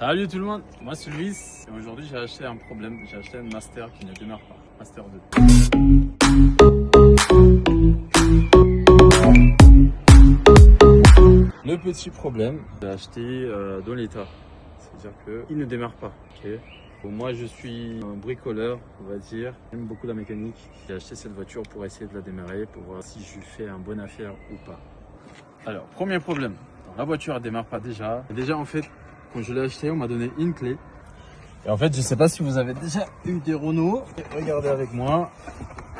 Salut tout le monde, moi c'est Luis et aujourd'hui j'ai acheté un problème, j'ai acheté un Master qui ne démarre pas, Master 2. Le petit problème, j'ai acheté dans l'état, c'est-à-dire qu'il ne démarre pas. Okay. Bon, moi je suis un bricoleur, on va dire, j'aime beaucoup la mécanique. J'ai acheté cette voiture pour essayer de la démarrer, pour voir si je fais un bonne affaire ou pas. Alors, premier problème, la voiture ne démarre pas déjà. Déjà en fait, quand je l'ai acheté, on m'a donné une clé. Et en fait, je ne sais pas si vous avez déjà eu des Renault. Regardez avec moi.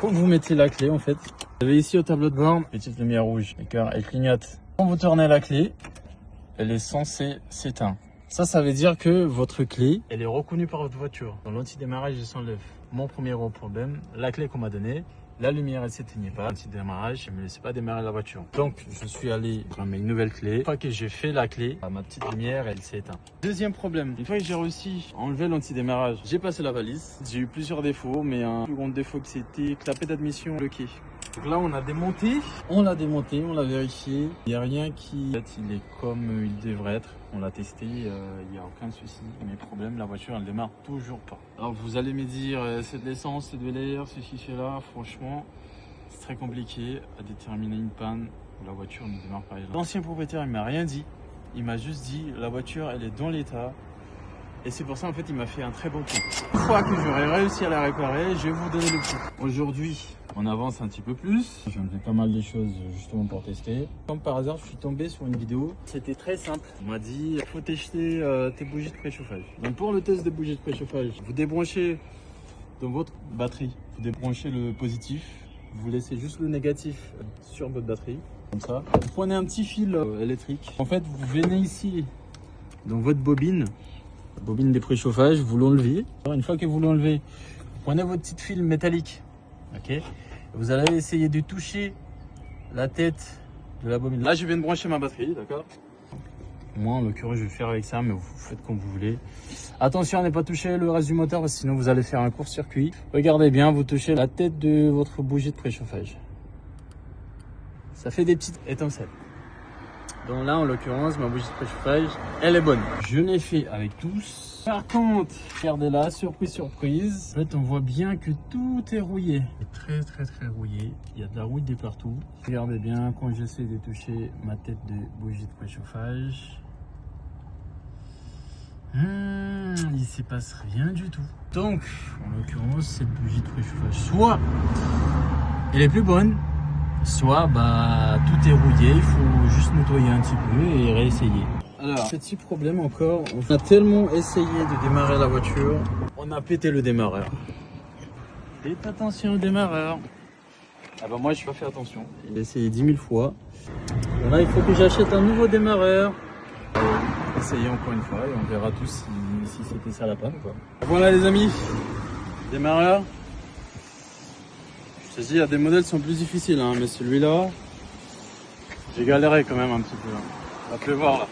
Quand vous mettez la clé, en fait, vous avez ici au tableau de bord, petite lumière rouge, d'accord, elle clignote. Quand vous tournez la clé, elle est censée s'éteindre. Ça veut dire que votre clé, elle est reconnue par votre voiture. Dans l'anti-démarrage, il s'enlève. Mon premier gros problème, la clé qu'on m'a donnée, la lumière elle s'éteignait pas, petit démarrage, elle me laissait pas démarrer la voiture. Donc je suis allé prendre une nouvelle clé. Une fois que j'ai fait la clé, ma petite lumière elle s'est éteinte. Deuxième problème, une fois que j'ai réussi à enlever l'anti-démarrage, j'ai passé la valise. J'ai eu plusieurs défauts, mais un plus grand défaut que c'était que la paix d'admission bloquée. Donc là on a démonté, on l'a vérifié. Il n'y a rien qui, en fait, il est comme il devrait être. On l'a testé, il n'y a aucun souci. Mais problème, la voiture elle démarre toujours pas. Alors vous allez me dire, c'est de l'essence, c'est de l'air, ceci, cela. Franchement, c'est très compliqué à déterminer une panne où la voiture ne démarre pas. L'ancien propriétaire il m'a rien dit. Il m'a juste dit la voiture elle est dans l'état. Et c'est pour ça en fait il m'a fait un très bon prix. Une fois que j'aurai réussi à la réparer, je vais vous donner le prix. Aujourd'hui, on avance un petit peu plus. Je viens de faire pas mal de choses justement pour tester. Comme par hasard, je suis tombé sur une vidéo. C'était très simple. On m'a dit, il faut tester tes bougies de préchauffage. Donc pour le test des bougies de préchauffage, vous débranchez dans votre batterie. Vous débranchez le positif. Vous laissez juste le négatif sur votre batterie. Comme ça. Vous prenez un petit fil électrique. En fait, vous venez ici dans votre bobine. La bobine des préchauffages, vous l'enlevez. Une fois que vous l'enlevez, vous prenez votre petite fil métallique. Ok, vous allez essayer de toucher la tête de la bobine. Là, je viens de brancher ma batterie, d'accord. Moi, en l'occurrence, je vais faire avec ça, mais vous faites comme vous voulez. Attention à ne pas toucher le reste du moteur, parce que sinon vous allez faire un court-circuit. Regardez bien, vous touchez la tête de votre bougie de préchauffage. Ça fait des petites étincelles. Donc là, en l'occurrence, ma bougie de préchauffage, elle est bonne. Je l'ai fait avec tous. Par contre, regardez là, surprise. En fait, on voit bien que tout est rouillé. Très rouillé. Il y a de la rouille de partout. Regardez bien quand j'essaie de toucher ma tête de bougie de préchauffage. Il ne se passe rien du tout. Donc, en l'occurrence, cette bougie de préchauffage, soit elle est plus bonne, soit tout est rouillé, il faut juste nettoyer un petit peu et réessayer. Alors, petit problème encore, on a tellement essayé de démarrer la voiture, on a pété le démarreur. Faites attention au démarreur. Ah bah moi je vais pas faire attention, j'ai essayé 10 000 fois. Donc là il faut que j'achète un nouveau démarreur. Essayez encore une fois et on verra tous si c'était ça la panne quoi. Voilà les amis, démarreur. Je te dis, il y a des modèles qui sont plus difficiles, hein, mais celui-là, j'ai galéré quand même un petit peu. Hein. On va te le voir là.